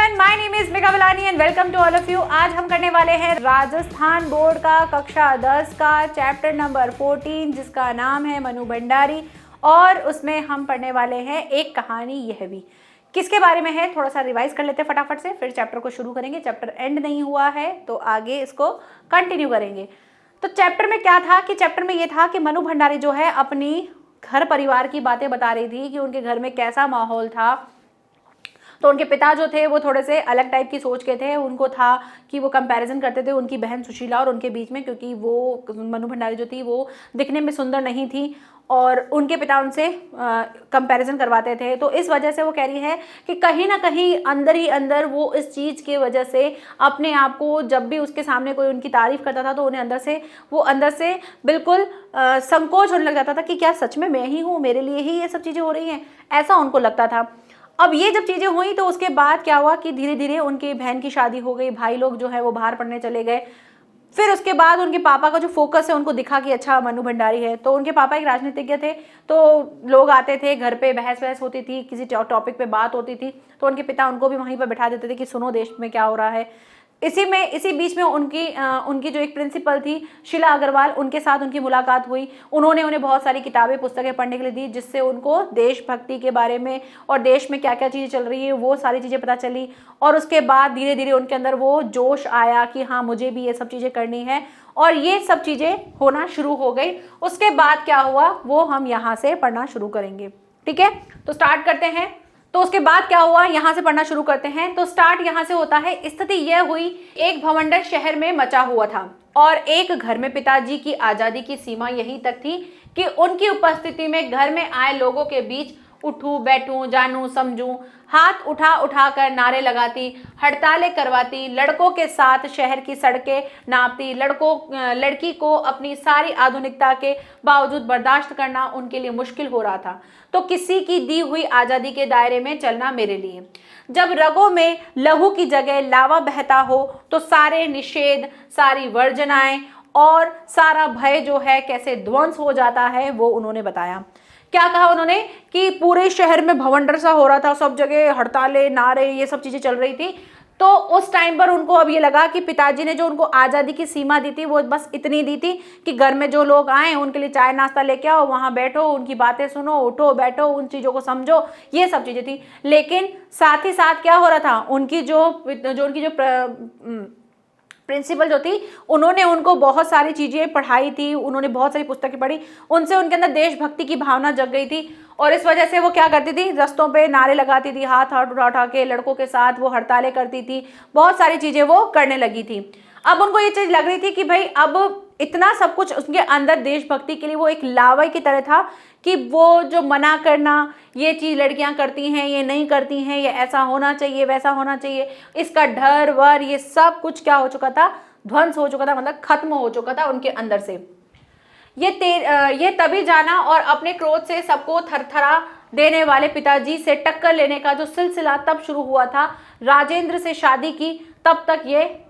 Everyone, my name is Megha Balani and welcome to all of you. आज हम करने वाले हैं राजस्थान बोर्ड का कक्षा 10 का चैप्टर नंबर 14 जिसका नाम है मनु भंडारी, और उसमें हम पढ़ने वाले हैं एक कहानी यह भी। किसके बारे में है थोड़ा सा रिवाइज कर लेते हैं फटाफट से, फिर चैप्टर को शुरू करेंगे। चैप्टर एंड नहीं हुआ है तो आगे इसको कंटिन्यू करेंगे। तो चैप्टर में क्या था कि चैप्टर में ये था कि मनु भंडारी जो है अपनी घर परिवार की बातें बता रही थी कि उनके घर में कैसा माहौल था। तो उनके पिता जो थे वो थोड़े से अलग टाइप की सोच के थे। उनको था कि वो कंपैरिजन करते थे उनकी बहन सुशीला और उनके बीच में, क्योंकि वो मनु भंडारी जो थी वो दिखने में सुंदर नहीं थी और उनके पिता उनसे कंपैरिजन करवाते थे। तो इस वजह से वो कह रही है कि कहीं ना कहीं अंदर ही अंदर वो इस चीज़ की वजह से अपने आप को, जब भी उसके सामने कोई उनकी तारीफ करता था तो उन्हें अंदर से बिल्कुल संकोच होने लग जाता था कि क्या सच में मैं ही हूँ, मेरे लिए ही ये सब चीज़ें हो रही हैं, ऐसा उनको लगता था। अब ये जब चीज़ें हुई तो उसके बाद क्या हुआ कि धीरे धीरे उनकी बहन की शादी हो गई, भाई लोग जो है वो बाहर पढ़ने चले गए। फिर उसके बाद उनके पापा का जो फोकस है उनको दिखा कि अच्छा मनु भंडारी है। तो उनके पापा एक राजनीतिज्ञ थे, तो लोग आते थे घर पे, बहस होती थी, किसी टॉपिक पे बात होती थी तो उनके पिता उनको भी वहीं पर बैठा देते थे कि सुनो देश में क्या हो रहा है। इसी बीच में उनकी जो एक प्रिंसिपल थी शीला अग्रवाल, उनके साथ उनकी मुलाकात हुई। उन्होंने उन्हें बहुत सारी किताबें पुस्तकें पढ़ने के लिए दी, जिससे उनको देशभक्ति के बारे में और देश में क्या क्या चीज़ें चल रही है वो सारी चीज़ें पता चली। और उसके बाद धीरे धीरे उनके अंदर वो जोश आया कि हाँ मुझे भी ये सब चीज़ें करनी है, और ये सब चीज़ें होना शुरू हो गई। उसके बाद क्या हुआ वो हम यहाँ से पढ़ना शुरू करेंगे, ठीक है। तो स्टार्ट करते हैं। तो उसके बाद क्या हुआ, यहाँ से पढ़ना शुरू करते हैं। तो स्टार्ट यहाँ से होता है। स्थिति यह हुई, एक भवंडर शहर में मचा हुआ था और एक घर में पिताजी की आज़ादी की सीमा यही तक थी कि उनकी उपस्थिति में घर में आए लोगों के बीच उठूं बैठूं जानूं समझूं, हाथ उठा कर नारे लगाती, हड़तालें करवाती, लड़कों के साथ शहर की सड़कें नापती। लड़की को अपनी सारी आधुनिकता के बावजूद बर्दाश्त करना उनके लिए मुश्किल हो रहा था। तो किसी की दी हुई आज़ादी के दायरे में चलना मेरे लिए, जब रगों में लहू की जगह लावा बहता हो तो सारे निषेध, सारी वर्जनाएं और सारा भय जो है कैसे ध्वंस हो जाता है वो उन्होंने बताया। क्या कहा उन्होंने कि पूरे शहर में भवंडर सा हो रहा था, सब जगह हड़तालें, नारे, ये सब चीज़ें चल रही थी। तो उस टाइम पर उनको अब ये लगा कि पिताजी ने जो उनको आज़ादी की सीमा दी थी वो बस इतनी दी थी कि घर में जो लोग आए उनके लिए चाय नाश्ता लेके आओ, वहाँ बैठो, उनकी बातें सुनो, उठो बैठो, उन चीज़ों को समझो, ये सब चीज़ें थी। लेकिन साथ ही साथ क्या हो रहा था, उनकी जो प्रिंसिपल जो थी उन्होंने उनको बहुत सारी चीज़ें पढ़ाई थी, उन्होंने बहुत सारी पुस्तकें पढ़ी, उनसे उनके अंदर देशभक्ति की भावना जग गई थी। और इस वजह से वो क्या करती थी, रस्तों पे नारे लगाती थी, हाथ उठा के लड़कों के साथ वो हड़तालें करती थी, बहुत सारी चीज़ें वो करने लगी थी। अब उनको ये चीज़ लग रही थी कि भाई अब इतना सब कुछ उसके अंदर देशभक्ति के लिए वो एक लावा की तरह था कि वो जो मना करना, ये चीज़ लड़कियां करती हैं, ये नहीं करती हैं, ये ऐसा होना चाहिए, वैसा होना चाहिए, इसका डर वर ये सब कुछ क्या हो चुका था, ध्वंस हो चुका था, मतलब खत्म हो चुका था उनके अंदर से। ये तभी जाना और अपने क्रोध से सबको थरथरा देने वाले पिताजी से टक्कर लेने का जो सिलसिला तब शुरू हुआ था राजेंद्र से शादी की, तब तक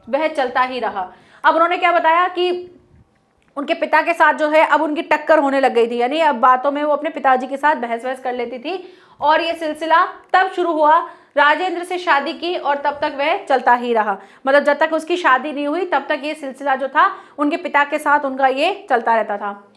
वह चलता ही रहा। अब उन्होंने क्या बताया कि उनके पिता के साथ जो है अब उनकी टक्कर होने लग गई थी, यानी अब बातों में वो अपने पिताजी के साथ बहस कर लेती थी। और ये सिलसिला तब शुरू हुआ राजेंद्र से शादी की और तब तक वह चलता ही रहा, मतलब जब तक उसकी शादी नहीं हुई तब तक ये सिलसिला जो था उनके पिता के साथ उनका ये चलता रहता था।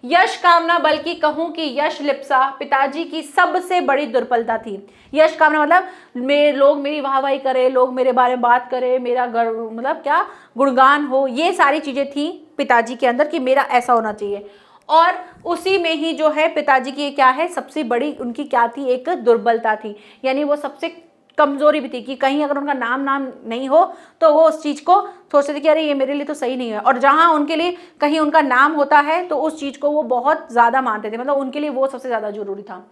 यश कामना, बल्कि कहूँ कि यश लिप्सा पिताजी की सबसे बड़ी दुर्बलता थी। यश कामना मतलब लोग मेरी वाहवाही करे, लोग मेरे बारे में बात करे, मेरा मतलब क्या गुणगान हो, ये सारी चीज़ें थी पिताजी के अंदर कि मेरा ऐसा होना चाहिए। और उसी में ही जो है पिताजी की क्या है सबसे बड़ी उनकी क्या थी, एक दुर्बलता थी, यानी वो सबसे कमजोरी भी थी कि कहीं अगर उनका नाम नहीं हो तो वो उस चीज़ को सोचते थे कि अरे ये मेरे लिए तो सही नहीं है, और जहाँ उनके लिए कहीं उनका नाम होता है तो उस चीज़ को वो बहुत ज़्यादा मानते थे, मतलब उनके लिए वो सबसे ज़्यादा जरूरी था।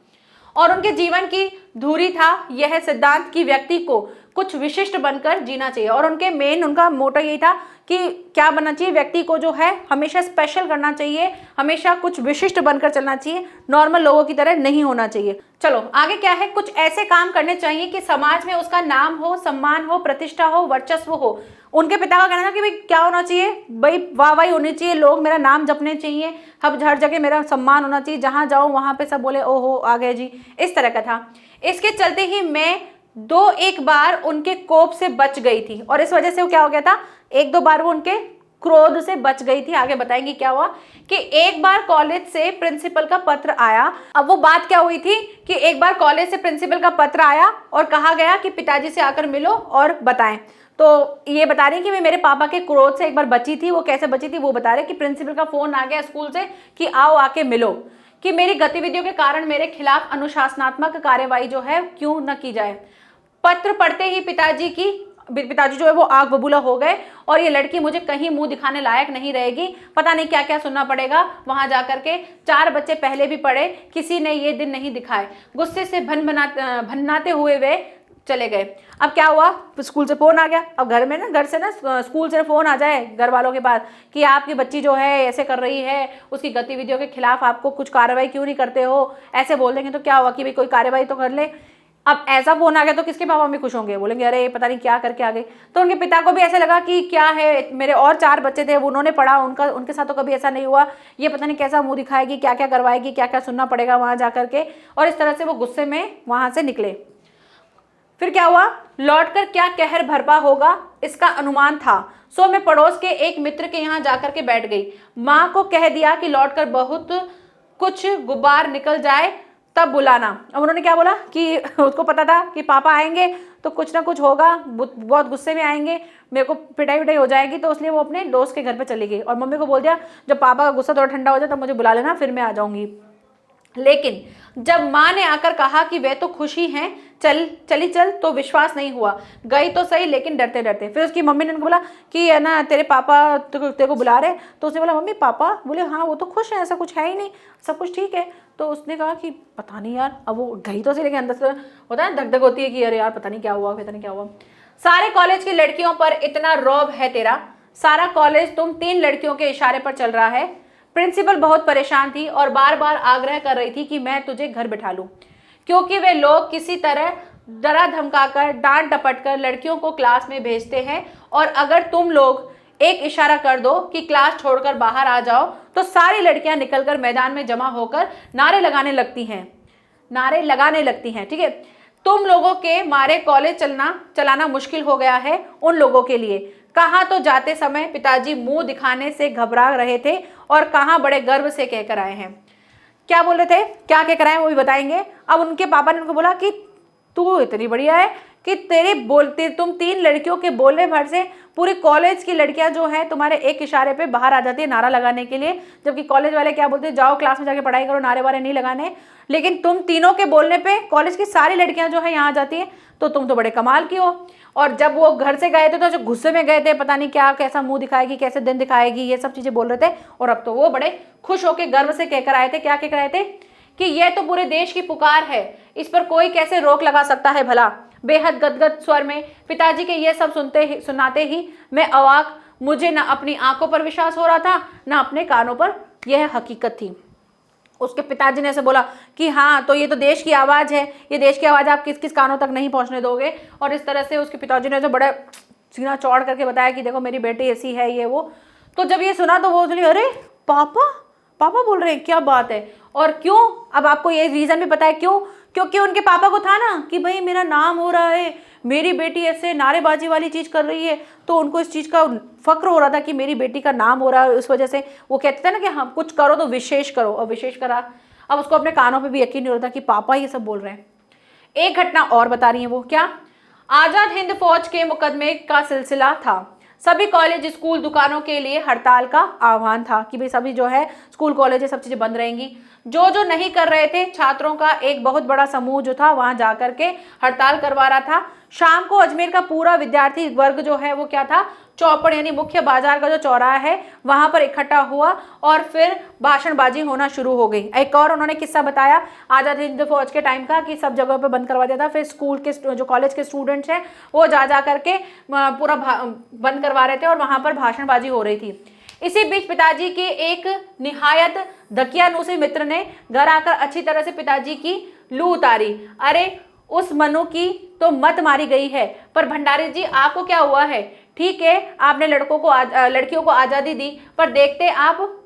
और उनके जीवन की धुरी था यह सिद्धांत कि व्यक्ति को कुछ विशिष्ट बनकर जीना चाहिए। और उनका मोटो यही था कि क्या बनना चाहिए, व्यक्ति को जो है हमेशा स्पेशल करना चाहिए, हमेशा कुछ विशिष्ट बनकर चलना चाहिए, नॉर्मल लोगों की तरह नहीं होना चाहिए। चलो आगे क्या है, कुछ ऐसे काम करने चाहिए कि समाज में उसका नाम हो, सम्मान हो, प्रतिष्ठा हो, वर्चस्व हो। उनके पिता का कहना था कि भाई क्या होना चाहिए, भाई वाहवाही होनी चाहिए, लोग मेरा नाम जपने चाहिए, हर जगह मेरा सम्मान होना चाहिए, जहाँ जाऊँ वहाँ पे सब बोले ओहो आ गए जी, इस तरह का था। इसके चलते ही मैं एक बार उनके कोप से बच गई थी और इस वजह से वो क्या हो गया था, 1-2 बार वो उनके क्रोध से बच गई थी। आगे बताएंगे क्या हुआ कि एक बार कॉलेज से प्रिंसिपल का पत्र आया। अब वो बात क्या हुई थी कि एक बार कॉलेज से प्रिंसिपल का पत्र आया और कहा गया कि पिताजी से आकर मिलो और बताएं। तो ये बता रही कि मैं मेरे पापा के क्रोध से एक बार बची थी। वो कैसे बची थी वो बता रहे कि प्रिंसिपल का फोन आ गया स्कूल से कि आओ आके मिलो, कि मेरी गतिविधियों के कारण मेरे खिलाफ अनुशासनात्मक कार्यवाही जो है क्यों न की जाए। पत्र पढ़ते ही पिताजी जो है वो आग बबूला हो गए और ये लड़की मुझे कहीं मुंह दिखाने लायक नहीं रहेगी, पता नहीं क्या क्या सुनना पड़ेगा वहां जाकर के। 4 बच्चे पहले भी पढ़े, किसी ने ये दिन नहीं दिखाए। गुस्से से भन्नाते हुए वे चले गए। अब क्या हुआ, स्कूल से फोन आ गया। अब घर से ना स्कूल से फोन आ जाए घर वालों के पास कि आपकी बच्ची जो है ऐसे कर रही है, उसकी गतिविधियों के खिलाफ आपको कुछ कार्रवाई क्यों नहीं करते हो, ऐसे बोल देंगे तो क्या हुआ कि भाई कोई कार्रवाई तो कर ले। अब ऐसा फोन आ गया तो किसके पापा भी खुश होंगे, बोलेंगे अरे पता नहीं क्या करके आ गई। तो उनके पिता को भी ऐसे लगा कि क्या है, मेरे और 4 बच्चे थे, उन्होंने पढ़ा, उनके साथ तो कभी ऐसा नहीं हुआ, ये पता नहीं कैसा मुंह दिखाएगी, क्या क्या करवाएगी, क्या क्या सुनना पड़ेगा वहां जाकर के। और इस तरह से वो गुस्से में वहां से निकले। फिर क्या हुआ, लौटकर क्या कहर भरपा होगा इसका अनुमान था। सो मैं पड़ोस के एक मित्र के यहाँ जाकर के बैठ गई। माँ को कह दिया कि लौटकर बहुत कुछ गुब्बार निकल जाए तब बुलाना। अब उन्होंने क्या बोला कि उसको पता था कि पापा आएंगे तो कुछ ना कुछ होगा, बहुत गुस्से में आएंगे, मेरे को पिटाई हो जाएगी, तो इसलिए वो अपने दोस्त के घर पे चली गई और मम्मी को बोल दिया जब पापा का गुस्सा थोड़ा ठंडा हो जाए तब मुझे बुला लेना, फिर मैं आ जाऊंगी। लेकिन जब माँ ने आकर कहा कि वे तो खुशी हैं, चल तो विश्वास नहीं हुआ। गई तो सही लेकिन डरते डरते। फिर उसकी मम्मी ने उनको बोला कि है ना तेरे पापा तेरे को बुला रहे। तो उसने बोला मम्मी पापा, बोले हाँ वो तो खुश हैं, ऐसा कुछ है ही नहीं, सब कुछ ठीक है। तो उसने कहा कि पता नहीं यार, अब वो गई तो सही लेकिन अंदर से होता है धक धक होती है कि अरे यार पता नहीं क्या हुआ, पता नहीं क्या हुआ। सारे कॉलेज की लड़कियों पर इतना रौब है तेरा, सारा कॉलेज तुम 3 लड़कियों के इशारे पर चल रहा है। प्रिंसिपल बहुत परेशान थी और बार बार आग्रह कर रही थी कि मैं तुझे घर बिठा लूं, क्योंकि वे लोग किसी तरह डरा धमकाकर डांट डपट कर लड़कियों को क्लास में भेजते हैं और अगर तुम लोग एक इशारा कर दो कि क्लास छोड़कर बाहर आ जाओ तो सारी लड़कियां निकलकर मैदान में जमा होकर नारे लगाने लगती हैं। ठीक है, तुम लोगों के मारे कॉलेज चलाना मुश्किल हो गया है उन लोगों के लिए। कहाँ तो जाते समय पिताजी मुंह दिखाने से घबरा रहे थे और कहाँ बड़े गर्व से कहकर आए हैं। क्या बोल रहे थे, क्या कहकर आए वो भी बताएंगे। अब उनके पापा ने उनको बोला कि तू इतनी बढ़िया है कि तुम 3 लड़कियों के बोलने भर से पूरी कॉलेज की लड़कियां जो है तुम्हारे एक इशारे पे बाहर आ जाती है नारा लगाने के लिए, जबकि कॉलेज वाले क्या बोलते हैं जाओ क्लास में जाके पढ़ाई करो, नारे वारे नहीं लगाने। लेकिन तुम तीनों के बोलने पे कॉलेज की सारी लड़कियां जो है यहाँ आ जाती है, तो तुम तो बड़े कमाल की हो। और जब वो घर से गए थे तो जो गुस्से में गए थे, पता नहीं क्या कैसा मुंह दिखाएगी, कैसे दिन दिखाएगी, ये सब चीजें बोल रहे थे। और अब तो वो बड़े खुश होकर गर्व से कहकर आए थे, क्या कहकर आए थे कि यह तो पूरे देश की पुकार है, इस पर कोई कैसे रोक लगा सकता है भला। बेहद गदगद स्वर में पिताजी के ये सब सुनाते ही मैं अवाक, मुझे न अपनी आंखों पर विश्वास हो रहा था न अपने कानों पर यह हकीकत थी। उसके पिताजी ने ऐसे बोला कि हाँ तो ये तो देश की आवाज़ है, ये देश की आवाज़ आप किस किस कानों तक नहीं पहुंचने दोगे। और इस तरह से उसके पिताजी ने ऐसे बड़ा सीना चौड़ करके बताया कि देखो मेरी बेटी ऐसी है ये वो। तो जब ये सुना तो वो बोली अरे पापा बोल रहे हैं, क्या बात है। और क्यों, अब आपको ये रीज़न भी पता है क्यों, क्योंकि उनके पापा को था ना कि भाई मेरा नाम हो रहा है, मेरी बेटी ऐसे नारेबाजी वाली चीज़ कर रही है, तो उनको इस चीज़ का फक्र हो रहा था कि मेरी बेटी का नाम हो रहा है। उस वजह से वो कहते थे ना कि हम कुछ करो तो विशेष करो, और विशेष करा। अब उसको अपने कानों पे भी यकीन नहीं होता कि पापा ये सब बोल रहे हैं। एक घटना और बता रही है वो, क्या, आज़ाद हिंद फौज के मुकदमे का सिलसिला था। सभी कॉलेज स्कूल दुकानों के लिए हड़ताल का आह्वान था कि भाई सभी जो है स्कूल कॉलेज सब चीज़ें बंद रहेंगी। जो नहीं कर रहे थे, छात्रों का एक बहुत बड़ा समूह जो था वहां जाकर के हड़ताल करवा रहा था। शाम को अजमेर का पूरा विद्यार्थी वर्ग जो है वो क्या था, चौपड़ यानी मुख्य बाजार का जो चौराहा है वहां पर इकट्ठा हुआ और फिर भाषणबाजी होना शुरू हो गई। एक और उन्होंने किस्सा बताया आज़ाद हिंद फौज के टाइम का कि सब जगह पे बंद करवा दिया था। फिर स्कूल के जो कॉलेज के स्टूडेंट्स हैं वो जा करके पूरा बंद करवा रहे थे और वहां पर भाषणबाजी हो रही थी। इसी बीच पिताजी के एक निहायत दकियानूसी मित्र ने घर आकर अच्छी तरह से पिताजी की लू उतारी। अरे उस मनु की तो मत मारी गई है, पर भंडारी जी आपको क्या हुआ है? ठीक है आपने लड़कियों को आज़ादी दी, पर देखते आप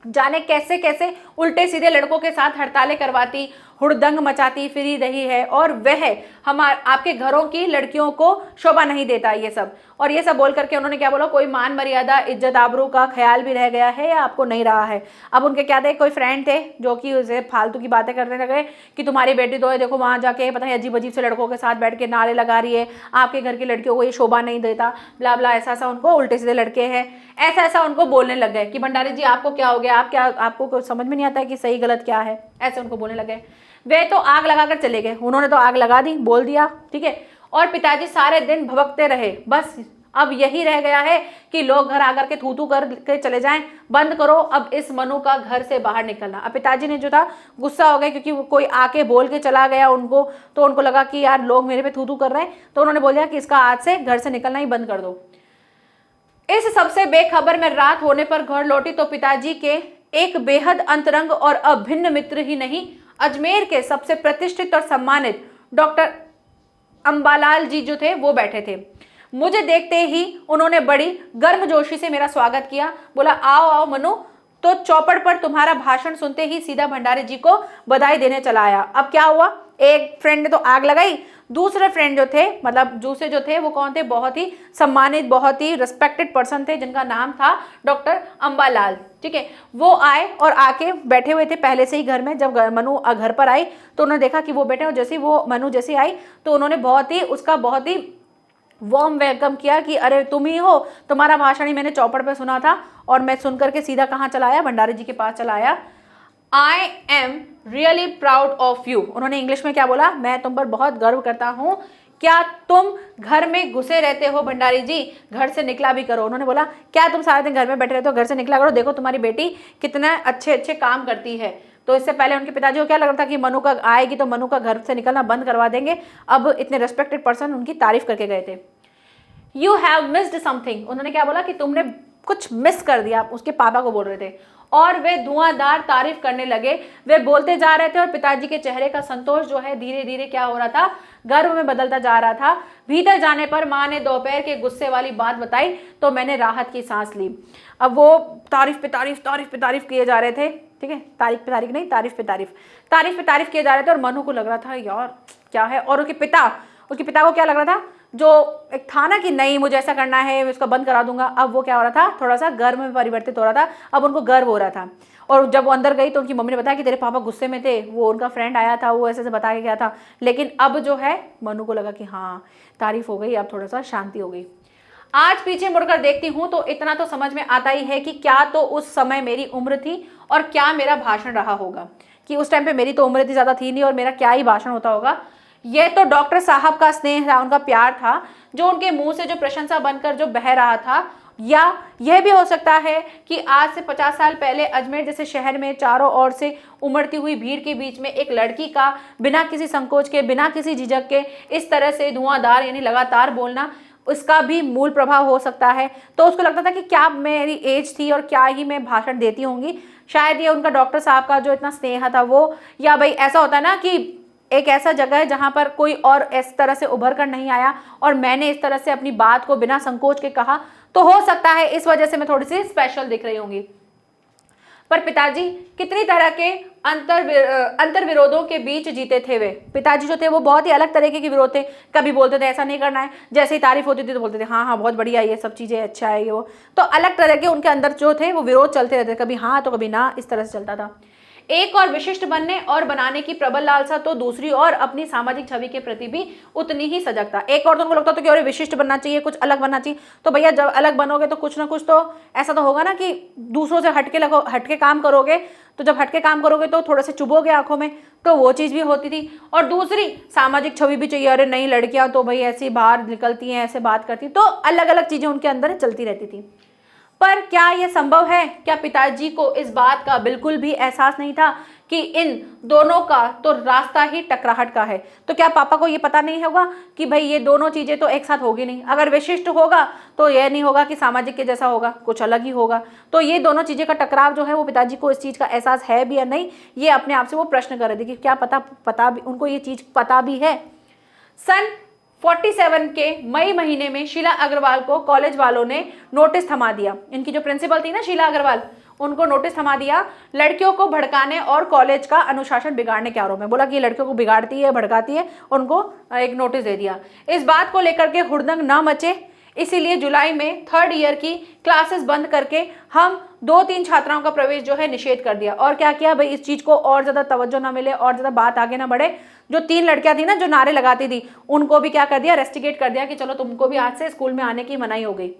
जाने कैसे कैसे उल्टे सीधे लड़कों के साथ हड़तालें करवाती, हुड़दंग मचाती फिरी रही है, और वह आपके घरों की लड़कियों को शोभा नहीं देता ये सब। और ये सब बोल करके उन्होंने क्या बोला, कोई मान मर्यादा इज्जत आबरू का ख्याल भी रह गया है या आपको नहीं रहा है। अब उनके क्या थे, कोई फ्रेंड थे जो कि उसे फालतू की बातें करने लगे कि तुम्हारी बेटी तो है देखो वहाँ जाके पता है अजीब अजीब से लड़कों के साथ बैठ के नारे लगा रही है, आपके घर की लड़कियों को ये शोभा नहीं देता, ब्ला ब्ला, ऐसा ऐसा उनको उल्टे सीधे लड़के हैं, ऐसा ऐसा उनको बोलने लग गए कि भंडारी जी आपको क्या हो गया, आपको समझ में नहीं आता है कि सही गलत क्या है, ऐसे उनको बोलने लगे। वे तो आग लगाकर चले गए, उन्होंने तो आग लगा दी, बोल दिया, ठीक है। और पिताजी सारे दिन भभकते रहे, बस अब यही रह गया है कि लोग घर आकर के थू थू करके चले जाएं, बंद करो अब इस मनु का घर से बाहर निकलना। अब पिताजी ने जो था गुस्सा हो गए क्योंकि कोई आके बोल के चला गया उनको, तो उनको लगा कि यार लोग मेरे पे थू थू कर रहे हैं, तो उन्होंने बोल दिया कि इसका आज से घर से निकलना ही बंद कर दो। इस सबसे बेखबर में रात होने पर घर लौटी तो पिताजी के एक बेहद अंतरंग और अभिन्न मित्र ही नहीं, अजमेर के सबसे प्रतिष्ठित और सम्मानित डॉक्टर अंबालाल जी जो थे वो बैठे थे। मुझे देखते ही उन्होंने बड़ी गर्मजोशी से मेरा स्वागत किया, बोला आओ आओ मनु। तो चौपड़ पर तुम्हारा भाषण सुनते ही सीधा भंडारी जी को बधाई देने चला आया। अब क्या हुआ, एक फ्रेंड ने तो आग लगाई, दूसरे फ्रेंड जो थे मतलब दूसरे जो थे वो कौन थे, बहुत ही सम्मानित बहुत ही रिस्पेक्टेड पर्सन थे जिनका नाम था डॉक्टर अंबालाल, ठीक है। वो आए और आके बैठे हुए थे पहले से ही घर में। जब मनु घर पर आई तो उन्होंने देखा कि वो बैठे, और जैसे वो मनु जैसे आई तो उन्होंने बहुत ही वार्म वेलकम किया कि अरे तुम ही हो, तुम्हारा भाषण ही मैंने चौपड़ पे सुना था। और मैं सुन करके सीधा कहाँ चला आया, भंडारी जी के पास चला आया। I am really proud of you, उन्होंने इंग्लिश में क्या बोला, मैं तुम पर बहुत गर्व करता हूँ, क्या तुम घर में घुसे रहते हो भंडारी जी, घर से निकला भी करो। उन्होंने बोला क्या तुम सारा दिन घर में बैठे रहते हो, घर से निकला करो, देखो तुम्हारी बेटी कितना अच्छे अच्छे काम करती है। तो इससे पहले उनके पिताजी को क्या लग रहा था कि मनु का आएगी तो मनु का घर से निकलना बंद करवा देंगे। अब इतने रिस्पेक्टेड पर्सन उनकी तारीफ करके गए थे। यू हैव मिस्ड समथिंग, उन्होंने क्या बोला कि तुमने कुछ मिस कर दिया, उसके पापा को बोल रहे थे। और वे धुआंधार तारीफ करने लगे, वे बोलते जा रहे थे और पिताजी के चेहरे का संतोष जो है धीरे धीरे क्या हो रहा था, गर्व में बदलता जा रहा था। भीतर जाने पर माँ ने दोपहर के गुस्से वाली बात बताई तो मैंने राहत की सांस ली। अब वो तारीफ पे तारीफ किए जा रहे थे, ठीक है, तारीफ पे तारीफ किए जा रहे थे। और मनु को लग रहा था यार क्या है, और उसके पिता को क्या लग रहा था, जो एक था ना कि नहीं मुझे ऐसा करना है, मैं इसको बंद करा दूंगा, अब वो क्या हो रहा था, थोड़ा सा गर्व में परिवर्तित हो रहा था। अब उनको गर्व हो रहा था। और जब वो अंदर गई तो उनकी मम्मी ने बताया कि तेरे पापा गुस्से में थे, वो उनका फ्रेंड आया था, वो ऐसे ऐसे बता के गया था। लेकिन अब जो है मनु को लगा कि हाँ तारीफ हो गई, अब थोड़ा सा शांति हो गई। आज पीछे मुड़कर देखती हूँ तो इतना तो समझ में आता ही है कि क्या तो उस समय मेरी उम्र थी और क्या मेरा भाषण रहा होगा, कि उस टाइम पे मेरी तो उम्र इतनी ज़्यादा थी नहीं और मेरा क्या ही भाषण होता होगा। यह तो डॉक्टर साहब का स्नेह था, उनका प्यार था, जो उनके मुंह से जो प्रशंसा बनकर जो बह रहा था। या यह भी हो सकता है कि आज से 50 साल पहले अजमेर जैसे शहर में चारों ओर से उमड़ती हुई भीड़ के बीच में एक लड़की का बिना किसी संकोच के, बिना किसी झिझक के इस तरह से धुआंधार यानी लगातार बोलना, उसका भी मूल प्रभाव हो सकता है। तो उसको लगता था कि क्या मेरी एज थी और क्या ही मैं भाषण देती होंगी। शायद ये उनका डॉक्टर साहब का जो इतना स्नेह था वो, या भाई ऐसा होता है ना कि एक ऐसा जगह है जहाँ पर कोई और इस तरह से उभर कर नहीं आया और मैंने इस तरह से अपनी बात को बिना संकोच के कहा, तो हो सकता है इस वजह से मैं थोड़ी सी स्पेशल दिख रही होंगी। पर पिताजी कितनी तरह के अंतर विरोधों के बीच जीते थे। वे पिताजी जो थे वो बहुत ही अलग तरीके के विरोध थे। कभी बोलते थे ऐसा नहीं करना है, जैसे ही तारीफ होती थी तो बोलते थे हाँ हाँ बहुत बढ़िया ये सब चीज़ें अच्छा है ये वो। तो अलग तरह के उनके अंदर जो थे वो विरोध चलते रहते, कभी हाँ तो कभी ना, इस तरह से चलता था। एक और विशिष्ट बनने और बनाने की प्रबल लालसा, तो दूसरी और अपनी सामाजिक छवि के प्रति भी उतनी ही सजग था। एक और तो उनको लगता था कि अरे विशिष्ट बनना चाहिए, कुछ अलग बनना चाहिए। तो भैया जब अलग बनोगे तो कुछ ना कुछ तो ऐसा तो होगा ना कि दूसरों से हटके काम करोगे, तो जब हटके काम करोगे तो थोड़ा से चुभोगे आंखों में, तो वो चीज़ भी होती थी। और दूसरी सामाजिक छवि भी चाहिए, अरे नहीं लड़कियां तो भाई ऐसी बाहर निकलती हैं, ऐसे बात करती, तो अलग अलग चीज़ें उनके अंदर चलती रहती थी। पर क्या यह संभव है? क्या पिताजी को इस बात का बिल्कुल भी एहसास नहीं था कि इन दोनों का तो रास्ता ही टकराहट का है? तो क्या पापा को ये पता नहीं होगा कि भाई ये दोनों चीज़ें तो एक साथ होगी नहीं, अगर विशिष्ट होगा तो यह नहीं होगा कि सामाजिक के जैसा होगा, कुछ अलग ही होगा। तो ये दोनों चीज़ें का टकराव जो है वो पिताजी को इस चीज़ का एहसास है भी या नहीं, ये अपने आप से वो प्रश्न कर रहे थे कि क्या पता भी उनको ये चीज़ पता भी है। सन 47 के मई महीने में शीला अग्रवाल को कॉलेज वालों ने नोटिस थमा दिया। इनकी जो प्रिंसिपल थी ना शीला अग्रवाल, उनको नोटिस थमा दिया लड़कियों को भड़काने और कॉलेज का अनुशासन बिगाड़ने के आरोप में। बोला कि ये लड़कियों को बिगाड़ती है, भड़काती है, उनको एक नोटिस दे दिया। इस बात को लेकर के हुड़दंग न मचे, इसीलिए जुलाई में 3rd ईयर की क्लासेस बंद करके हम 2-3 छात्राओं का प्रवेश जो है निषेध कर दिया। और क्या किया भाई, इस चीज को और ज्यादा तवज्जो ना मिले और ज्यादा बात आगे ना बढ़े, जो 3 लड़कियां थी ना जो नारे लगाती थी, उनको भी क्या कर दिया, रेस्टिकेट कर दिया कि चलो तुमको भी आज से स्कूल में आने की मनाही हो गई।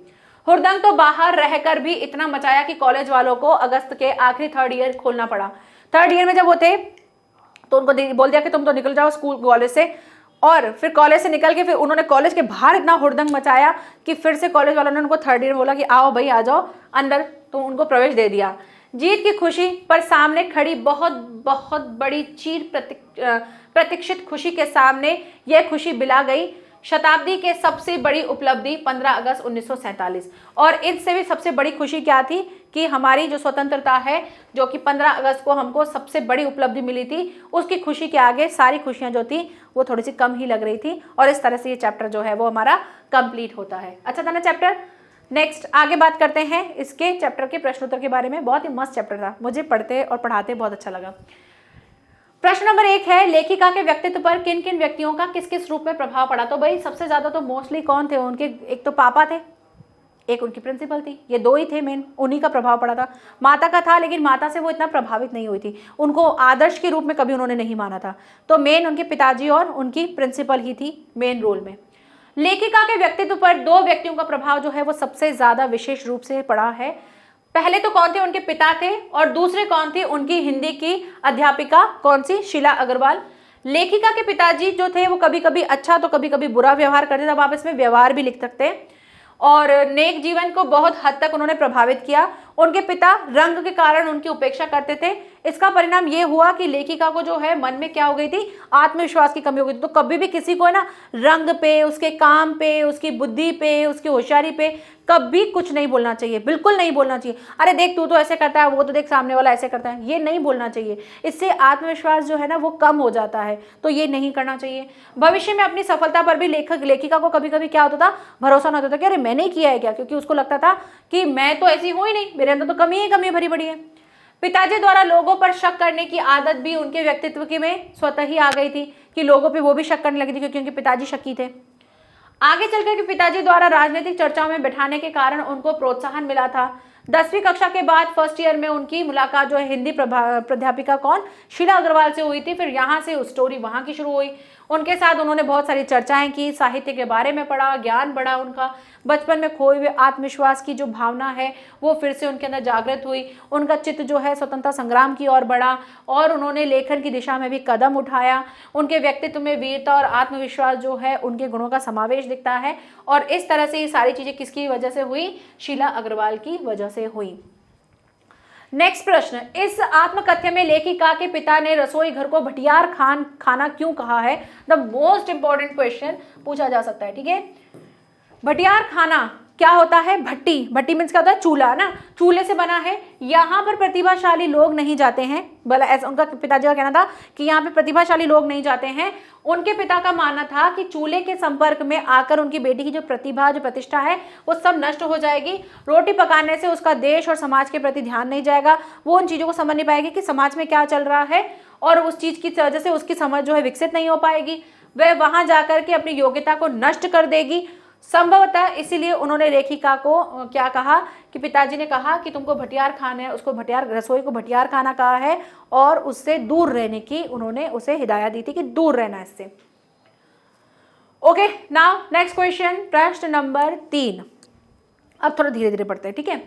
हुड़दंग तो बाहर रहकर भी इतना मचाया कि कॉलेज वालों को अगस्त के आखिरी 3rd ईयर खोलना पड़ा। 3rd ईयर में जब वो थे तो उनको बोल दिया कि तुम तो निकल जाओ स्कूल कॉलेज से, और फिर कॉलेज से निकल के फिर उन्होंने कॉलेज के बाहर इतना हुड़दंग मचाया कि फिर से कॉलेज वालों ने उनको 3rd ईयर बोला कि आओ भाई आ जाओ अंदर, तो उनको प्रवेश दे दिया। जीत की खुशी पर सामने खड़ी बहुत बहुत बड़ी प्रतीक्षित खुशी के सामने यह खुशी बिला गई शताब्दी के सबसे बड़ी उपलब्धि 15 अगस्त 1947। और इससे भी सबसे बड़ी खुशी क्या थी कि हमारी जो स्वतंत्रता है, जो कि 15 अगस्त को हमको सबसे बड़ी उपलब्धि मिली थी, उसकी खुशी के आगे सारी खुशियां जो थी वो थोड़ी सी कम ही लग रही थी। और इस तरह से ये चैप्टर जो है वो हमारा कंप्लीट होता है। अच्छा था ना चैप्टर। नेक्स्ट आगे बात करते हैं इसके चैप्टर के प्रश्नोत्तर के बारे में। बहुत ही मस्त चैप्टर था, मुझे पढ़ते और पढ़ाते बहुत अच्छा लगा। प्रश्न नंबर 1 है, लेखिका के व्यक्तित्व पर किन किन व्यक्तियों का किस किस रूप में प्रभाव पड़ा। तो भाई सबसे ज्यादा तो मोस्टली कौन थे उनके, एक तो पापा थे, एक उनकी प्रिंसिपल थी, ये 2 ही थे मेन, उन्हीं का प्रभाव पड़ा था। माता का था लेकिन माता से वो इतना प्रभावित नहीं हुई थी, उनको आदर्श के रूप में कभी उन्होंने नहीं माना था। तो मेन उनके पिताजी और उनकी प्रिंसिपल ही थी मेन रोल में। लेखिका के व्यक्तित्व पर 2 व्यक्तियों का प्रभाव जो है वो सबसे ज्यादा विशेष रूप से पड़ा है। पहले तो कौन थे, उनके पिता थे, और दूसरे कौन थी, उनकी हिंदी की अध्यापिका, कौन सी, शीला अग्रवाल। लेखिका के पिताजी जो थे वो कभी कभी अच्छा तो कभी कभी बुरा व्यवहार करते थे, अब आप इसमें व्यवहार भी लिख सकते हैं, और नेक जीवन को बहुत हद तक उन्होंने प्रभावित किया। उनके पिता रंग के कारण उनकी उपेक्षा करते थे। इसका परिणाम ये हुआ कि लेखिका को जो है मन में क्या हो गई थी, आत्मविश्वास की कमी हो गई थी। तो कभी भी किसी को ना रंग पे, उसके काम पे, उसकी बुद्धि पे, उसकी होशियारी पे कभी कुछ नहीं बोलना चाहिए, बिल्कुल नहीं बोलना चाहिए। अरे देख तू तो ऐसे करता है, वो तो देख सामने वाला ऐसे करता है, ये नहीं बोलना चाहिए। इससे आत्मविश्वास जो है ना वो कम हो जाता है, तो ये नहीं करना चाहिए। भविष्य में अपनी सफलता पर भी लेखिका को कभी कभी क्या होता था, भरोसा नहीं होता था कि अरे मैंने किया है क्या, क्योंकि उसको लगता था कि मैं तो ऐसी हूं ही नहीं, मेरे अंदर तो कमी ही कमी भरी पड़ी है। पिताजी द्वारा लोगों पर शक करने की आदत भी उनके व्यक्तित्व के में स्वतः ही आ गई थी कि लोगों पे वो भी शक करने लगी थी, क्योंकि उनके पिताजी शकी थे। आगे चलकर के पिताजी द्वारा राजनीतिक चर्चाओं में बैठाने के कारण उनको प्रोत्साहन मिला था। 10वीं कक्षा के बाद 1st ईयर में उनकी मुलाकात जो है हिंदी प्राध्यापिका कौन, शीला अग्रवाल से हुई थी। फिर यहाँ से स्टोरी वहाँ की शुरू हुई। उनके साथ उन्होंने बहुत सारी चर्चाएं की, साहित्य के बारे में पढ़ा, ज्ञान बढ़ा उनका। बचपन में खोए हुए आत्मविश्वास की जो भावना है वो फिर से उनके अंदर जागृत हुई। उनका चित्त जो है स्वतंत्रता संग्राम की ओर बढ़ा, और उन्होंने लेखन की दिशा में भी कदम उठाया। उनके व्यक्तित्व में वीरता और आत्मविश्वास जो है उनके गुणों का समावेश दिखता है। और इस तरह से ये सारी चीजें किसकी वजह से हुई, शीला अग्रवाल की वजह से हुई। नेक्स्ट प्रश्न, इस आत्मकथ्य में लेखिका के पिता ने रसोई घर को भटियार खाना क्यों कहा है। द मोस्ट इंपॉर्टेंट क्वेश्चन पूछा जा सकता है, ठीक है। भटियार खाना क्या होता है, भट्टी, भट्टी मीन्स क्या होता है, चूल्हा ना, चूल्हे से बना है। यहाँ पर प्रतिभाशाली लोग नहीं जाते हैं, भला ऐसा उनका पिताजी का कहना था कि यहाँ पे प्रतिभाशाली लोग नहीं जाते हैं। उनके पिता का मानना था कि चूल्हे के संपर्क में आकर उनकी बेटी की जो प्रतिभा, जो प्रतिष्ठा है वो सब नष्ट हो जाएगी। रोटी पकाने से उसका देश और समाज के प्रति ध्यान नहीं जाएगा, वो उन चीज़ों को समझ नहीं पाएगी कि समाज में क्या चल रहा है, और उस चीज़ की वजह से उसकी समझ जो है विकसित नहीं हो पाएगी। वह वहाँ जाकर के अपनी योग्यता को नष्ट कर देगी संभवतः। इसीलिए उन्होंने लेखिका को क्या कहा कि पिताजी ने कहा कि तुमको भटियार खाना है, उसको भटियार, रसोई को भटियार खाना कहा है, और उससे दूर रहने की उन्होंने उसे हिदायत दी थी कि दूर रहना इससे। ओके, नाउ नेक्स्ट क्वेश्चन, प्रश्न नंबर 3। अब थोड़ा धीरे धीरे पढ़ते हैं, ठीक है।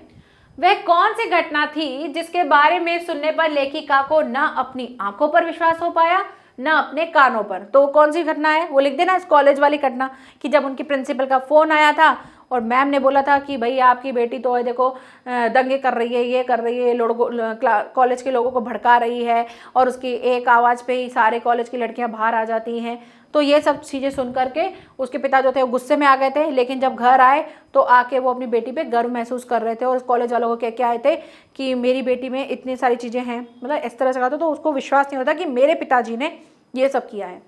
वह कौन सी घटना थी जिसके बारे में सुनने पर लेखिका को न अपनी आंखों पर विश्वास हो पाया ना अपने कानों पर। तो कौन सी घटना है वो लिख देना, इस कॉलेज वाली घटना, कि जब उनकी प्रिंसिपल का फोन आया था और मैम ने बोला था कि भाई आपकी बेटी तो देखो दंगे कर रही है, ये कर रही है, कॉलेज के लोगों को भड़का रही है, और उसकी एक आवाज़ पे ही सारे कॉलेज की लड़कियां बाहर आ जाती हैं। तो ये सब चीज़ें सुन करके उसके पिता जो थे वो गुस्से में आ गए थे, लेकिन जब घर आए तो आके वो अपनी बेटी पे गर्व महसूस कर रहे थे, और कॉलेज वालों को कह के आए थे कि मेरी बेटी में इतनी सारी चीज़ें हैं, मतलब इस तरह से कहा था। तो उसको विश्वास नहीं होता कि मेरे पिताजी ने ये सब किया है।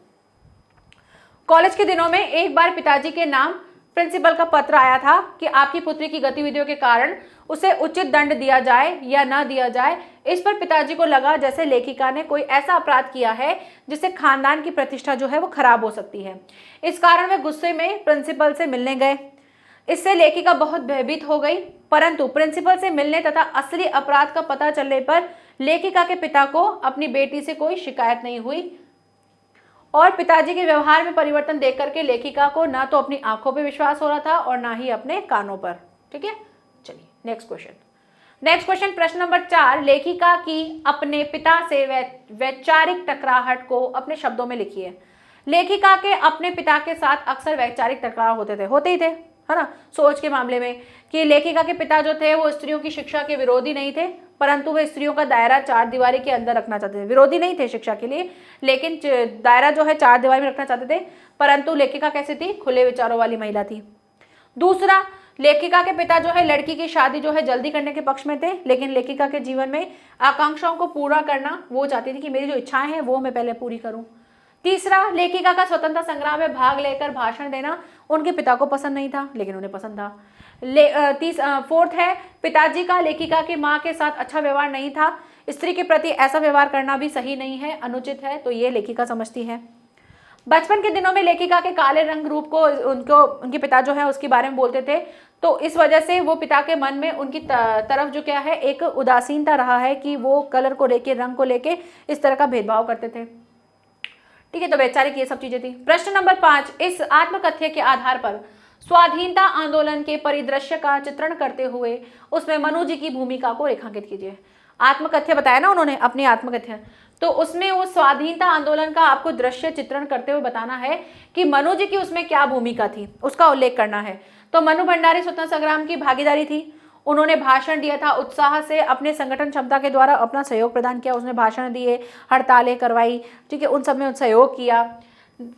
कॉलेज के दिनों में एक बार पिताजी के नाम प्रिंसिपल का पत्र आया था कि आपकी पुत्री की गतिविधियों के कारण उसे उचित दंड दिया जाए या ना दिया जाए। इस पर पिताजी को लगा जैसे लेखिका ने कोई ऐसा अपराध किया है जिससे खानदान की प्रतिष्ठा जो है वो खराब हो सकती है। इस कारण वे गुस्से में प्रिंसिपल से मिलने गए। इससे लेखिका बहुत भयभीत हो गई, परंतु प्रिंसिपल से मिलने तथा असली अपराध का पता चलने पर लेखिका के पिता को अपनी बेटी से कोई शिकायत नहीं हुई और पिताजी के व्यवहार में परिवर्तन देख करके लेखिका को ना तो अपनी आंखों पे विश्वास हो रहा था और ना ही अपने कानों पर। ठीक है, चलिए नेक्स्ट क्वेश्चन प्रश्न नंबर 4, लेखिका की अपने पिता से वैचारिक टकराहट को अपने शब्दों में लिखिए। लेखिका के अपने पिता के साथ अक्सर वैचारिक टकराव होते ही थे, है ना, सोच के मामले में कि लेखिका के पिता जो थे वो स्त्रियों की शिक्षा के विरोधी नहीं थे, परंतु वे स्त्रियों का दायरा चार दीवारी के अंदर रखना चाहते थे। विरोधी नहीं थे शिक्षा के लिए, लेकिन दायरा जो है चार दीवारी में रखना चाहते थे। परंतु लेखिका कैसी थी? खुले विचारों वाली महिला थी। दूसरा, लेखिका के पिता जो है लड़की की शादी जो है जल्दी करने के पक्ष में थे, लेकिन लेखिका के जीवन में आकांक्षाओं को पूरा करना वो चाहती थी कि मेरी जो इच्छाएं हैं वो मैं पहले पूरी करूं। तीसरा, लेखिका का स्वतंत्रता संग्राम में भाग लेकर भाषण देना उनके पिता को पसंद नहीं था, लेकिन उन्हें पसंद था। फोर्थ है, पिताजी का लेखिका की माँ के साथ अच्छा व्यवहार नहीं था। स्त्री के प्रति ऐसा व्यवहार करना भी सही नहीं है, अनुचित है, तो ये लेखिका समझती है। बचपन के दिनों में लेखिका के काले रंग रूप को उनके पिता जो है उसके बारे में बोलते थे, तो इस वजह से वो पिता के मन में उनकी तरफ जो क्या है एक उदासीनता रहा है कि वो कलर को लेके, रंग को लेके इस तरह का भेदभाव करते थे। ठीक है, तो वैचारिक ये सब चीजें थी। प्रश्न नंबर 5, इस आत्मकथ्य के आधार पर स्वाधीनता आंदोलन के परिदृश्य का चित्रण करते हुए उसमें मनु जी की भूमिका को रेखांकित कीजिए। आत्मकथ्य बताया ना उन्होंने, अपनी आत्मकथ्य, तो उसमें वो स्वाधीनता आंदोलन का आपको दृश्य चित्रण करते हुए बताना है कि मनु जी की उसमें क्या भूमिका थी, उसका उल्लेख करना है। तो मनु भंडारी स्वतंत्रता संग्राम की भागीदारी थी, उन्होंने भाषण दिया था, उत्साह से अपने संगठन क्षमता के द्वारा अपना सहयोग प्रदान किया, उसने भाषण दिए, हड़तालें करवाई, ठीक है, उन सब में सहयोग किया।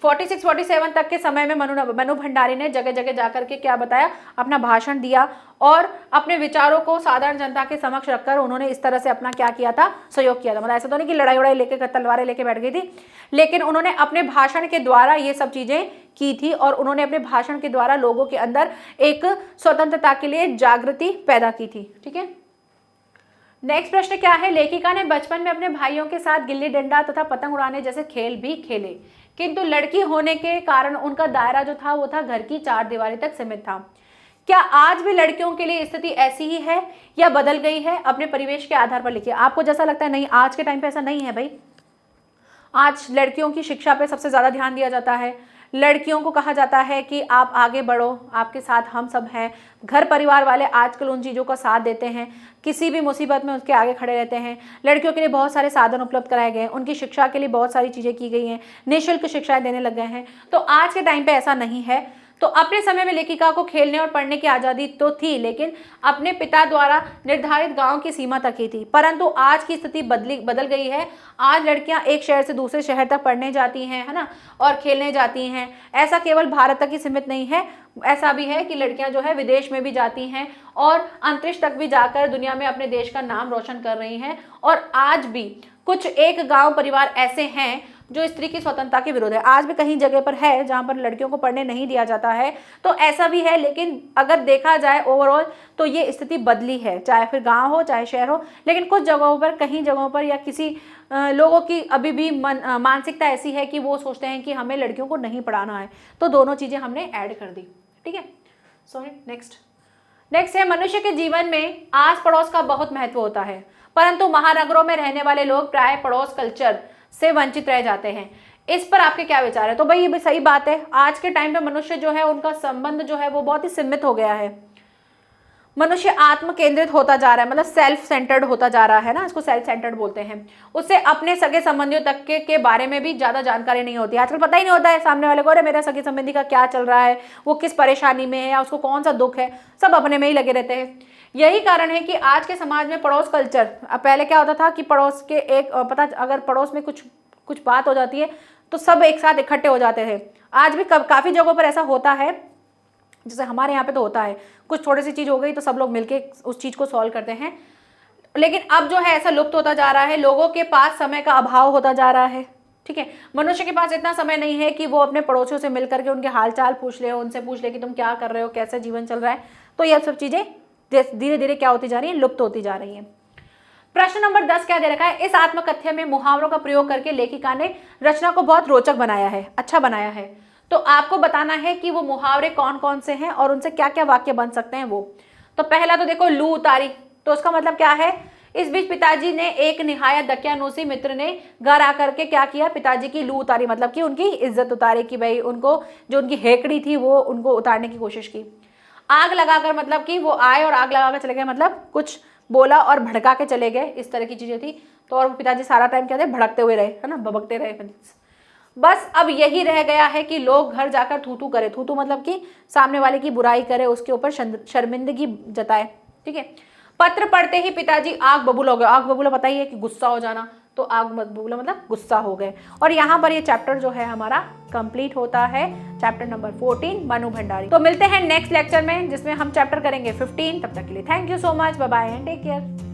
46-47 तक के समय में मनु भंडारी ने जगह जगह जाकर के क्या बताया, अपना भाषण दिया और अपने विचारों को साधारण जनता के समक्ष रखकर उन्होंने इस तरह से अपना क्या किया था, सहयोग किया था। मतलब ऐसा तो नहीं कि लड़ाई वड़ाई लेके तलवारें लेके बैठ गई थी, लेकिन उन्होंने अपने भाषण के द्वारा ये सब चीजें की थी और उन्होंने अपने भाषण के द्वारा लोगों के अंदर एक स्वतंत्रता के लिए जागृति पैदा की थी। ठीक है, नेक्स्ट प्रश्न क्या है, लेखिका ने बचपन में अपने भाइयों के साथ गिल्ली डंडा तथा पतंग उड़ाने जैसे खेल भी खेले, किंतु लड़की होने के कारण उनका दायरा जो था वो था घर की चार दीवारी तक सीमित था। क्या आज भी लड़कियों के लिए स्थिति ऐसी ही है या बदल गई है? अपने परिवेश के आधार पर लिखिए। आपको जैसा लगता है नहीं, आज के टाइम पे ऐसा नहीं है भाई। आज लड़कियों की शिक्षा पे सबसे ज्यादा ध्यान दिया जाता है। लड़कियों को कहा जाता है कि आप आगे बढ़ो, आपके साथ हम सब हैं। घर परिवार वाले आजकल उन चीज़ों का साथ देते हैं, किसी भी मुसीबत में उसके आगे खड़े रहते हैं। लड़कियों के लिए बहुत सारे साधन उपलब्ध कराए गए हैं, उनकी शिक्षा के लिए बहुत सारी चीज़ें की गई हैं, निःशुल्क शिक्षाएं देने लग गए हैं। तो आज के टाइम पे ऐसा नहीं है। तो अपने समय में लेखिका को खेलने और पढ़ने की आज़ादी तो थी, लेकिन अपने पिता द्वारा निर्धारित गांव की सीमा तक ही थी। परंतु आज की स्थिति बदल गई है। आज लड़कियां एक शहर से दूसरे शहर तक पढ़ने जाती हैं, है ना, और खेलने जाती हैं। ऐसा केवल भारत तक ही सीमित नहीं है, ऐसा भी है कि लड़कियां जो है विदेश में भी जाती हैं और अंतरिक्ष तक भी जाकर दुनिया में अपने देश का नाम रोशन कर रही हैं। और आज भी कुछ एक गाँव परिवार ऐसे हैं जो स्त्री की स्वतंत्रता के विरोध है। आज भी कहीं जगह पर है जहां पर लड़कियों को पढ़ने नहीं दिया जाता है, तो ऐसा भी है। लेकिन अगर देखा जाए ओवरऑल तो ये स्थिति बदली है, चाहे फिर गांव हो चाहे शहर हो। लेकिन कुछ जगहों पर, कहीं जगहों पर या किसी लोगों की अभी भी मानसिकता ऐसी है कि वो सोचते हैं कि हमें लड़कियों को नहीं पढ़ाना है। तो दोनों चीजें हमने ऐड कर दी। ठीक है, सॉरी, नेक्स्ट है, मनुष्य के जीवन में आस पड़ोस का बहुत महत्व होता है, परंतु महानगरों में रहने वाले लोग प्राय पड़ोस कल्चर से वंचित रह जाते हैं। इस पर आपके क्या विचार है? तो भाई ये भी सही बात है। आज के टाइम पे मनुष्य जो है उनका संबंध जो है वो बहुत ही सीमित हो गया है। मनुष्य आत्म केंद्रित होता जा रहा है, मतलब सेल्फ सेंटर्ड होता जा रहा है ना, इसको सेल्फ सेंटर्ड बोलते हैं। उससे अपने सगे संबंधियों तक के बारे में भी ज्यादा जानकारी नहीं होती। आजकल पता ही नहीं होता है सामने वाले को, अरे मेरा सगे संबंधी का क्या चल रहा है, वो किस परेशानी में है या उसको कौन सा दुख है, सब अपने में ही लगे रहते हैं। यही कारण है कि आज के समाज में पड़ोस कल्चर, पहले क्या होता था कि पड़ोस के अगर पड़ोस में कुछ बात हो जाती है तो सब एक साथ इकट्ठे हो जाते थे। आज भी काफी जगहों पर ऐसा होता है, जैसे हमारे यहाँ पे तो होता है, कुछ थोड़ी सी चीज हो गई तो सब लोग मिलके उस चीज को सॉल्व करते हैं। लेकिन अब जो है ऐसा लुप्त होता जा रहा है, लोगों के पास समय का अभाव होता जा रहा है। ठीक है, मनुष्य के पास इतना समय नहीं है कि वो अपने पड़ोसियों से मिलकर के उनके हालचाल पूछ ले, उनसे पूछ ले कि तुम क्या कर रहे हो, कैसे जीवन चल रहा है। तो ये सब चीजें धीरे धीरे क्या होती जा रही है, लुप्त होती जा रही है। प्रश्न नंबर 10 क्या दे रखा है, इस आत्मकथ्य में मुहावरों का प्रयोग करके लेखिका ने रचना को बहुत रोचक बनाया है, अच्छा बनाया है। तो आपको बताना है कि वो मुहावरे कौन कौन से हैं और उनसे क्या क्या वाक्य बन सकते हैं वो। तो पहला तो देखो, लू उतारी, तो उसका मतलब क्या है, इस बीच पिताजी ने एक निहायत दकियानूसी मित्र ने घर आकर के क्या किया, पिताजी की लू उतारी, मतलब कि उनकी इज्जत उतारी, कि भाई उनको जो उनकी हेकड़ी थी वो उनको उतारने की कोशिश की। आग लगाकर, मतलब कि वो आए और आग लगाकर चले गए, मतलब कुछ बोला और भड़का के चले गए, इस तरह की चीजें थी। तो और पिताजी सारा टाइम क्या थे, भड़कते हुए रहे, है ना, भभकते रहे। बस अब यही रह गया है कि लोग घर जाकर थूथू करे, थूथू मतलब कि सामने वाले की बुराई करे, उसके ऊपर शर्मिंदगी जताए, ठीक है। पत्र पढ़ते ही पिताजी आग बबूला हो गए। आग बबूला पता ही है कि गुस्सा हो जाना, तो आग बबूला मतलब गुस्सा हो गए। और यहाँ पर ये चैप्टर जो है हमारा कंप्लीट होता है, चैप्टर नंबर 14 मनु भंडारी। तो मिलते हैं नेक्स्ट लेक्चर में जिसमें हम चैप्टर करेंगे 15। तब तक के लिए thank you so much, bye bye and take care.